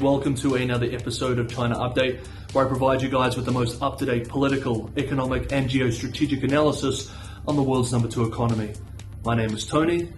Welcome to another episode of China Update, where I provide you guys with the most up-to-date political, economic and geostrategic analysis on the world's number 2 economy. My name is Tony.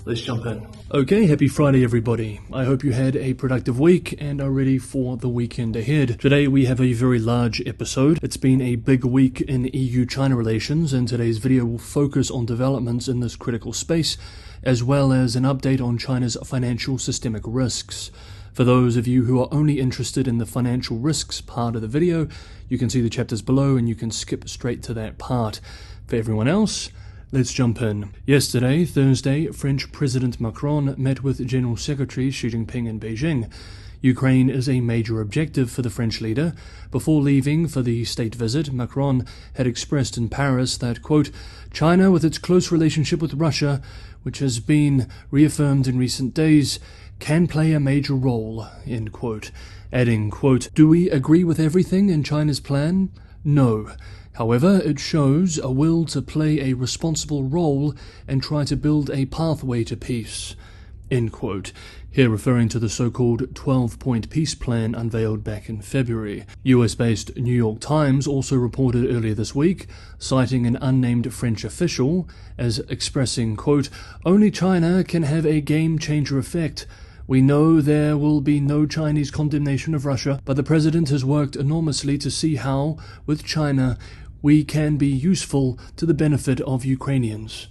Let's jump in. Okay, happy Friday everybody. I hope you had a productive week and are ready for the weekend ahead. Today we have a very large episode. It's been a big week in EU-China relations, and today's video will focus on developments in this critical space, as well as an update on China's financial systemic risks. For those of you who are only interested in the financial risks part of the video, you can see the chapters below and you can skip straight to that part. For everyone else, let's jump in. Yesterday, Thursday, French President Macron met with General Secretary Xi Jinping in Beijing. Ukraine is a major objective for the French leader. Before leaving for the state visit, Macron had expressed in Paris that, quote, China, with its close relationship with Russia, which has been reaffirmed in recent days, can play a major role, end quote, adding, quote, do we agree with everything in China's plan? No. However, it shows a will to play a responsible role and try to build a pathway to peace, end quote. Here referring to the so-called 12-point peace plan unveiled back in February. US-based New York Times also reported earlier this week, citing an unnamed French official as expressing, quote, only China can have a game-changer effect. We know there will be no Chinese condemnation of Russia, but the president has worked enormously to see how, with China, we can be useful to the benefit of Ukrainians,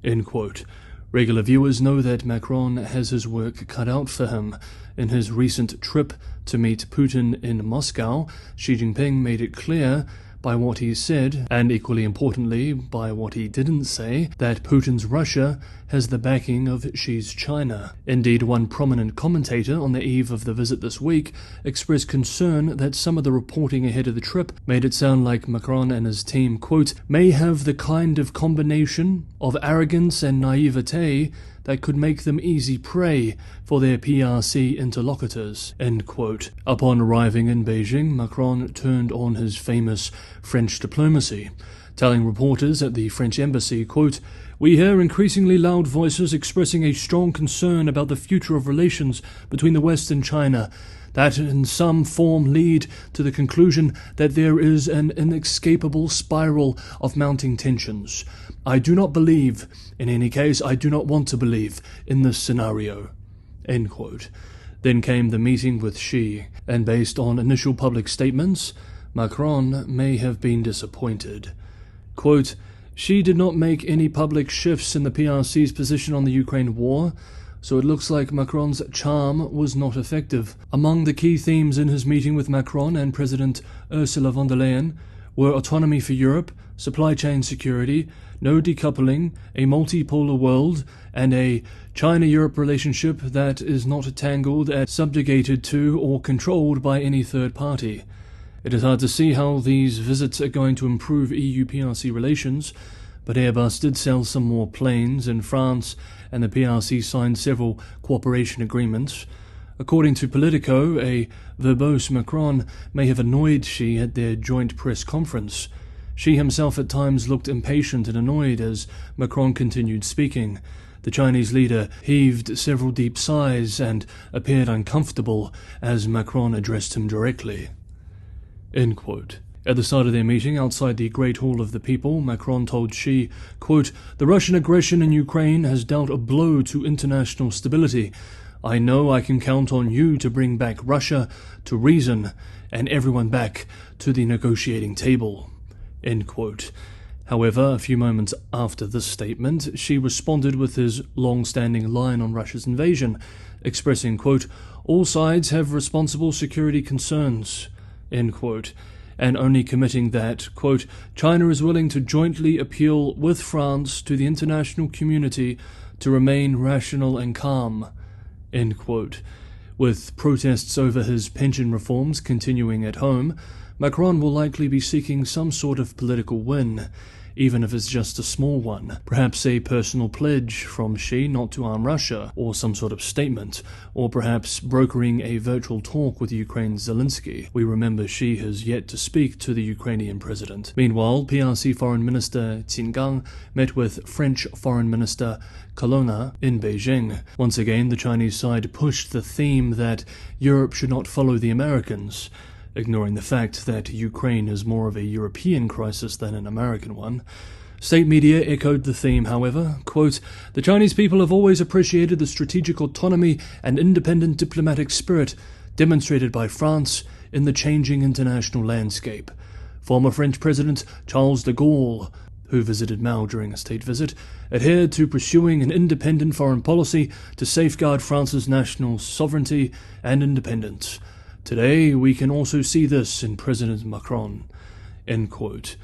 end quote. Regular viewers know that Macron has his work cut out for him. In his recent trip to meet Putin in Moscow, Xi Jinping made it clear by what he said, and equally importantly by what he didn't say, that Putin's Russia has the backing of Xi's China. Indeed, one prominent commentator on the eve of the visit this week expressed concern that some of the reporting ahead of the trip made it sound like Macron and his team, quote, may have the kind of combination of arrogance and naivete that could make them easy prey for their PRC interlocutors, end quote. Upon arriving in Beijing, Macron turned on his famous French diplomacy, telling reporters at the French embassy, quote, we hear increasingly loud voices expressing a strong concern about the future of relations between the West and China, that in some form lead to the conclusion that there is an inescapable spiral of mounting tensions. I do not believe, in any case, I do not want to believe in this scenario, end quote. Then came the meeting with Xi, and based on initial public statements, Macron may have been disappointed. Quote, Xi did not make any public shifts in the PRC's position on the Ukraine war, so it looks like Macron's charm was not effective. Among the key themes in his meeting with Macron and President Ursula von der Leyen were autonomy for Europe, supply chain security, no decoupling, a multipolar world, and a China-Europe relationship that is not tangled and subjugated to or controlled by any third party. It is hard to see how these visits are going to improve EU-PRC relations, but Airbus did sell some more planes in France, and the PRC signed several cooperation agreements. According to Politico, a verbose Macron may have annoyed Xi at their joint press conference. Xi himself at times looked impatient and annoyed as Macron continued speaking. The Chinese leader heaved several deep sighs and appeared uncomfortable as Macron addressed him directly, end quote. At the start of their meeting, outside the Great Hall of the People, Macron told Xi, quote, the Russian aggression in Ukraine has dealt a blow to international stability. I know I can count on you to bring back Russia to reason and everyone back to the negotiating table, end quote. However, a few moments after this statement, Xi responded with his long-standing line on Russia's invasion, expressing, quote, all sides have responsible security concerns, end quote, and only committing that, quote, China is willing to jointly appeal with France to the international community to remain rational and calm, end quote. With protests over his pension reforms continuing at home, Macron will likely be seeking some sort of political win. even if it's just a small one. Perhaps a personal pledge from Xi not to arm Russia, or some sort of statement, or perhaps brokering a virtual talk with Ukraine's Zelensky. We remember Xi has yet to speak to the Ukrainian president. Meanwhile, PRC Foreign Minister Qin Gang met with French Foreign Minister Colonna in Beijing. Once again, the Chinese side pushed the theme that Europe should not follow the Americans, ignoring the fact that Ukraine is more of a European crisis than an American one. State media echoed the theme, however. Quote, "The Chinese people have always appreciated the strategic autonomy and independent diplomatic spirit demonstrated by France in the changing international landscape." Former French President Charles de Gaulle, who visited Mao during a state visit, adhered to pursuing an independent foreign policy to safeguard France's national sovereignty and independence. Today, we can also see this in President Macron. End quote.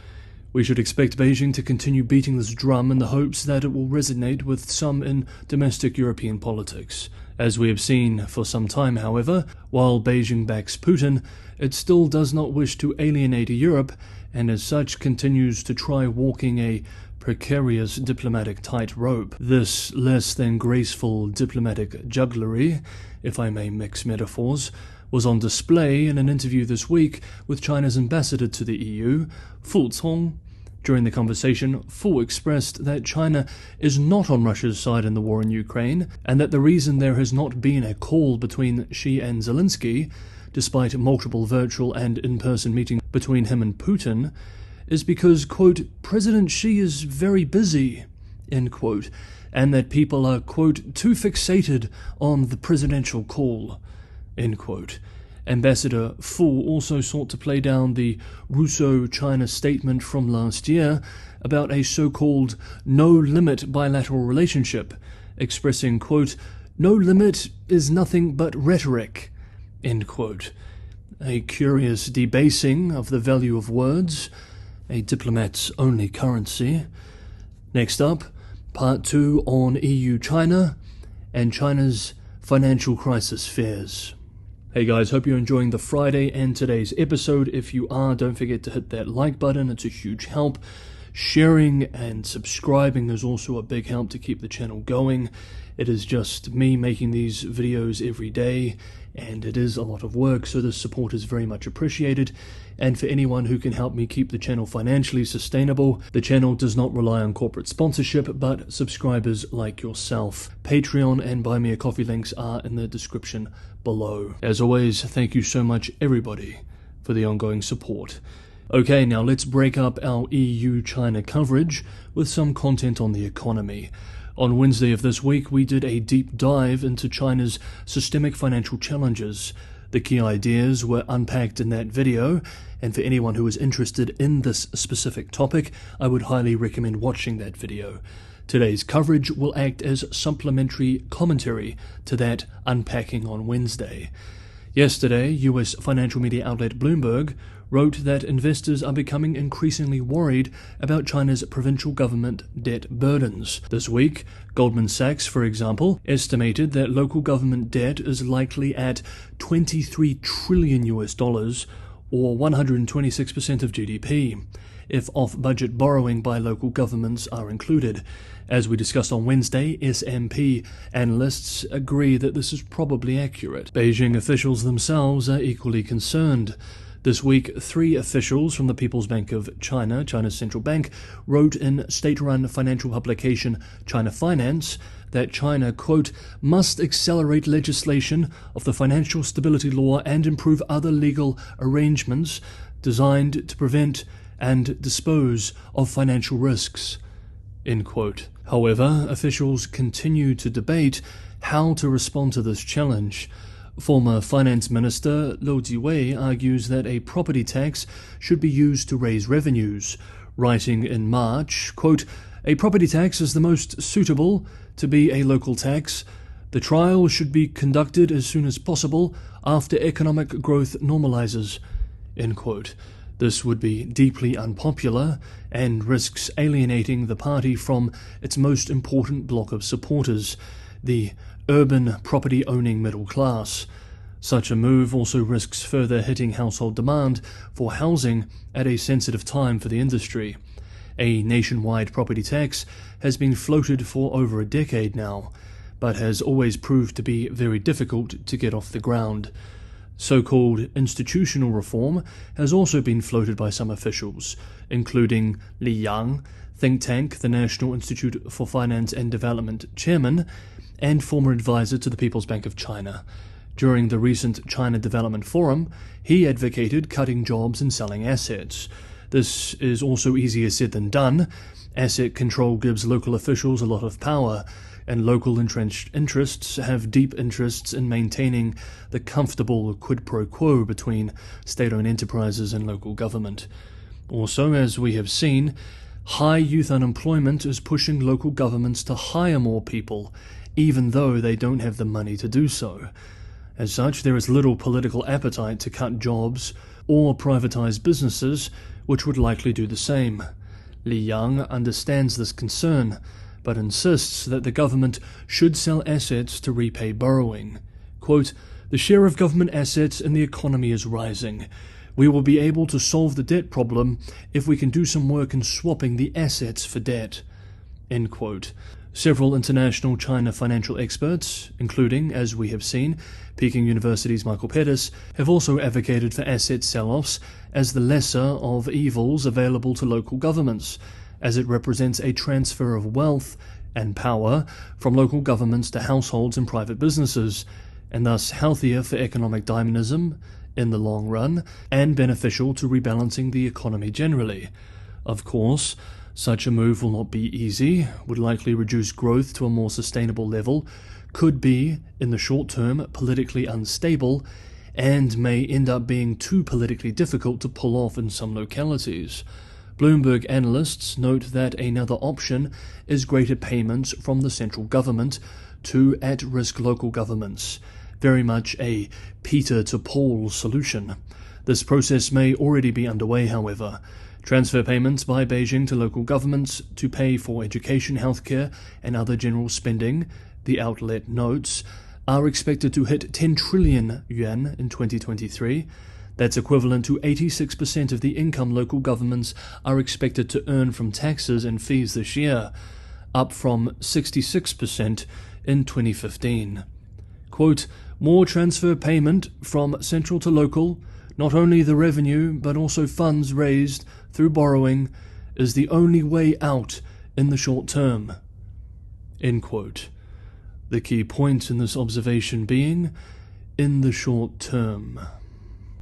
We should expect Beijing to continue beating this drum in the hopes that it will resonate with some in domestic European politics. As we have seen for some time, however, while Beijing backs Putin, it still does not wish to alienate Europe, and as such continues to try walking a precarious diplomatic tightrope. This less than graceful diplomatic jugglery, if I may mix metaphors, was on display in an interview this week with China's ambassador to the EU, Fu Cong. During the conversation, Fu expressed that China is not on Russia's side in the war in Ukraine, and that the reason there has not been a call between Xi and Zelensky, despite multiple virtual and in-person meetings between him and Putin, is because, quote, "President Xi is very busy," end quote, and that people are, quote, "too fixated on the presidential call," end quote. Ambassador Fu also sought to play down the Russo-China statement from last year about a so-called no-limit bilateral relationship, expressing, quote, "No limit is nothing but rhetoric," end quote. A curious debasing of the value of words, a diplomat's only currency. Next up, part 2 on EU-China and China's financial crisis fears. Hey guys, hope you're enjoying the Friday and today's episode. If you are, don't forget to hit that like button, it's a huge help. Sharing and subscribing is also a big help to keep the channel going. It is just me making these videos every day, and it is a lot of work, so the support is very much appreciated. And for anyone who can help me keep the channel financially sustainable, the channel does not rely on corporate sponsorship, but subscribers like yourself. Patreon and Buy Me a Coffee links are in the description below. As always, thank you so much, everybody, for the ongoing support. Okay, now let's break up our EU-China coverage with some content on the economy. On Wednesday of this week, we did a deep dive into China's systemic financial challenges. The key ideas were unpacked in that video, and for anyone who is interested in this specific topic, I would highly recommend watching that video. Today's coverage will act as supplementary commentary to that unpacking on Wednesday. Yesterday, US financial media outlet Bloomberg wrote that investors are becoming increasingly worried about China's provincial government debt burdens. This week, Goldman Sachs, for example, estimated that local government debt is likely at $23 trillion, or 126% of GDP, if off-budget borrowing by local governments are included. As we discussed on Wednesday, S&P analysts agree that this is probably accurate. Beijing officials themselves are equally concerned. This week, 3 officials from the People's Bank of China, China's central bank, wrote in state-run financial publication China Finance that China, quote, "must accelerate legislation of the Financial Stability Law and improve other legal arrangements designed to prevent and dispose of financial risks," end quote. However, officials continue to debate how to respond to this challenge. Former Finance Minister Lou Jiwei argues that a property tax should be used to raise revenues, writing in March, quote, "A property tax is the most suitable to be a local tax. The trial should be conducted as soon as possible after economic growth normalizes," end quote. This would be deeply unpopular and risks alienating the party from its most important bloc of supporters, the urban property-owning middle class. Such a move also risks further hitting household demand for housing at a sensitive time for the industry. A nationwide property tax has been floated for over a decade now, but has always proved to be very difficult to get off the ground. So-called institutional reform has also been floated by some officials, including Leyen, think tank the National Institute for Finance and Development chairman, and former advisor to the People's Bank of China. During the recent China Development Forum, he advocated cutting jobs and selling assets. This is also easier said than done. Asset control gives local officials a lot of power, and local entrenched interests have deep interests in maintaining the comfortable quid pro quo between state-owned enterprises and local government. Also, as we have seen, high youth unemployment is pushing local governments to hire more people, even though they don't have the money to do so. As such, there is little political appetite to cut jobs or privatize businesses, which would likely do the same. Liang understands this concern, but insists that the government should sell assets to repay borrowing. Quote, "The share of government assets in the economy is rising. We will be able to solve the debt problem if we can do some work in swapping the assets for debt." End quote. Several international China financial experts, including, as we have seen, Peking University's Michael Pettis, have also advocated for asset sell-offs as the lesser of evils available to local governments, as it represents a transfer of wealth and power from local governments to households and private businesses, and thus healthier for economic dynamism in the long run, and beneficial to rebalancing the economy generally. Of course, such a move will not be easy, would likely reduce growth to a more sustainable level, could be, in the short term, politically unstable, and may end up being too politically difficult to pull off in some localities. Bloomberg analysts note that another option is greater payments from the central government to at-risk local governments, very much a Peter to Paul solution. This process may already be underway, however. Transfer payments by Beijing to local governments to pay for education, healthcare, and other general spending, the outlet notes, are expected to hit 10 trillion yuan in 2023. That's equivalent to 86% of the income local governments are expected to earn from taxes and fees this year, up from 66% in 2015. Quote, "More transfer payment from central to local, not only the revenue but also funds raised through borrowing, is the only way out in the short term." End quote. The key point in this observation being, in the short term.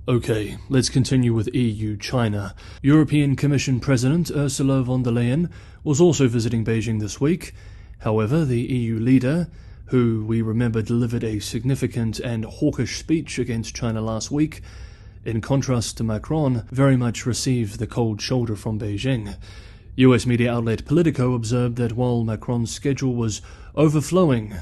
Okay, let's continue with EU-China. European Commission President Ursula von der Leyen was also visiting Beijing this week. However, the EU leader, who we remember delivered a significant and hawkish speech against China last week, in contrast to Macron, very much received the cold shoulder from Beijing. US media outlet Politico observed that while Macron's schedule was overflowing,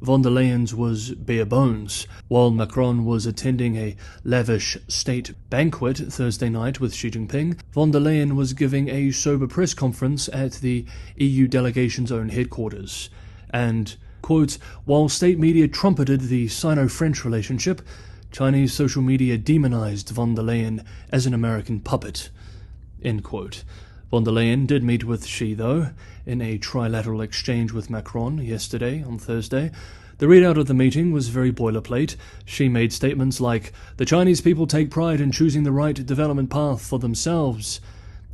von der Leyen's was bare bones. While Macron was attending a lavish state banquet Thursday night with Xi Jinping, von der Leyen was giving a sober press conference at the EU delegation's own headquarters. And, quote, "While state media trumpeted the Sino-French relationship, Chinese social media demonized von der Leyen as an American puppet." End quote. Von der Leyen did meet with Xi, though, in a trilateral exchange with Macron yesterday, on Thursday. The readout of the meeting was very boilerplate. Xi made statements like, "The Chinese people take pride in choosing the right development path for themselves,"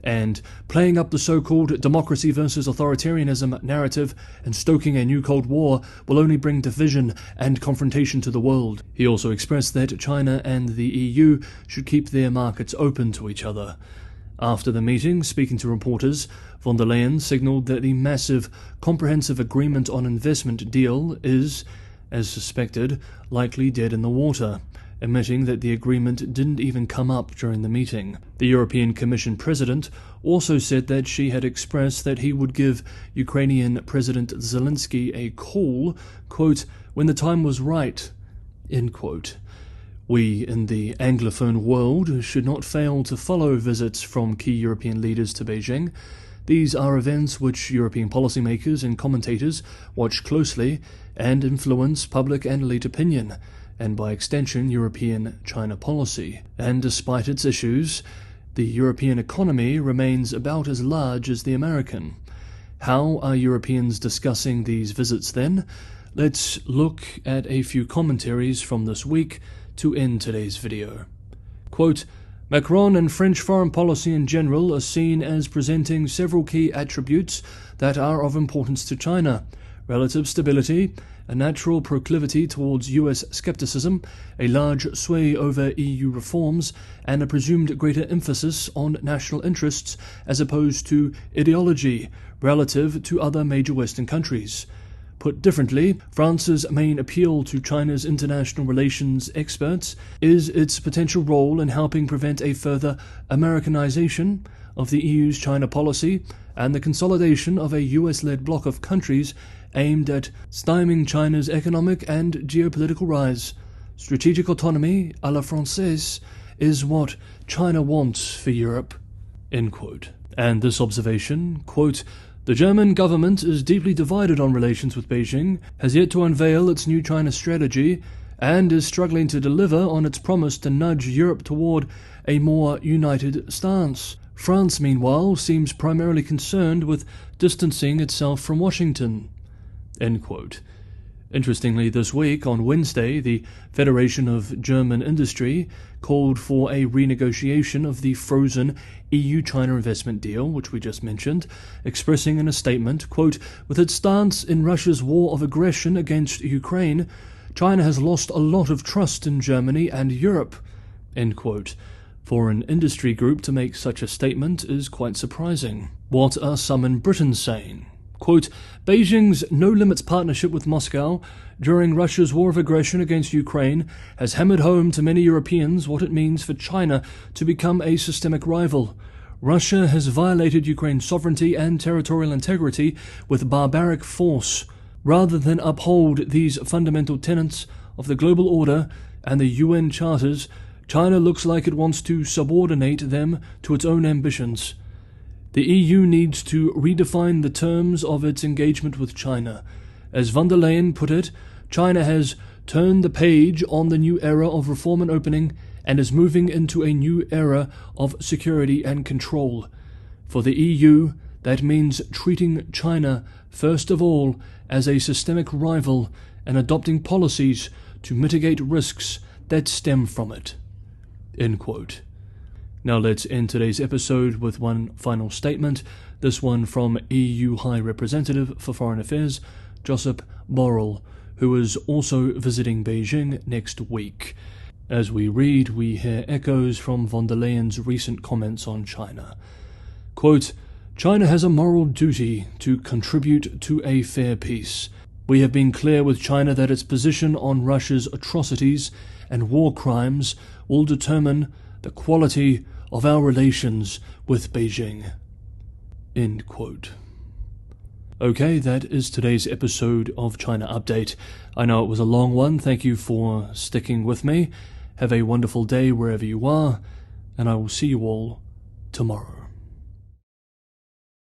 and "playing up the so-called democracy versus authoritarianism narrative and stoking a new Cold War will only bring division and confrontation to the world." He also expressed that China and the EU should keep their markets open to each other. After the meeting, speaking to reporters, von der Leyen signalled that the massive, comprehensive agreement on investment deal is, as suspected, likely dead in the water, admitting that the agreement didn't even come up during the meeting. The European Commission President also said that she had expressed that he would give Ukrainian President Zelensky a call, quote, "when the time was right," end quote. We in the Anglophone world should not fail to follow visits from key European leaders to Beijing. These are events which European policymakers and commentators watch closely and influence public and elite opinion, and by extension European China policy. And despite its issues, The European economy remains about as large as the American. How are Europeans discussing these visits then? Let's look at a few commentaries from this week to end today's video. Quote, Macron and French foreign policy in general are seen as presenting several key attributes that are of importance to China: relative stability, a natural proclivity towards US skepticism, a large sway over EU reforms, and a presumed greater emphasis on national interests as opposed to ideology relative to other major Western countries. Put differently, France's main appeal to China's international relations experts is its potential role in helping prevent a further Americanization of the EU's China policy and the consolidation of a US-led bloc of countries aimed at stymieing China's economic and geopolitical rise. Strategic autonomy à la Française is what China wants for Europe. End quote. And this observation, quote, the German government is deeply divided on relations with Beijing, has yet to unveil its new China strategy, and is struggling to deliver on its promise to nudge Europe toward a more united stance. France, meanwhile, seems primarily concerned with distancing itself from Washington. End quote. Interestingly, this week, on Wednesday, the Federation of German Industry called for a renegotiation of the frozen EU-China investment deal, which we just mentioned, expressing in a statement, quote, with its stance in Russia's war of aggression against Ukraine, China has lost a lot of trust in Germany and Europe. End quote. For an industry group to make such a statement is quite surprising. What are some in Britain saying? Quote, Beijing's no-limits partnership with Moscow during Russia's war of aggression against Ukraine has hammered home to many Europeans what it means for China to become a systemic rival. Russia has violated Ukraine's sovereignty and territorial integrity with barbaric force. Rather than uphold these fundamental tenets of the global order and the UN charters, China looks like it wants to subordinate them to its own ambitions. The EU needs to redefine the terms of its engagement with China. As von der Leyen put it, China has turned the page on the new era of reform and opening and is moving into a new era of security and control. For the EU, that means treating China, first of all, as a systemic rival and adopting policies to mitigate risks that stem from it. End quote. Now let's end today's episode with one final statement, this one from EU High Representative for Foreign Affairs, Josep Borrell, who is also visiting Beijing next week. As we read, we hear echoes from von der Leyen's recent comments on China. Quote, China has a moral duty to contribute to a fair peace. We have been clear with China that its position on Russia's atrocities and war crimes will determine the quality of our relations with Beijing. End quote. Okay, that is today's episode of China Update. I know it was a long one. Thank you for sticking with me. Have a wonderful day wherever you are, and I will see you all tomorrow.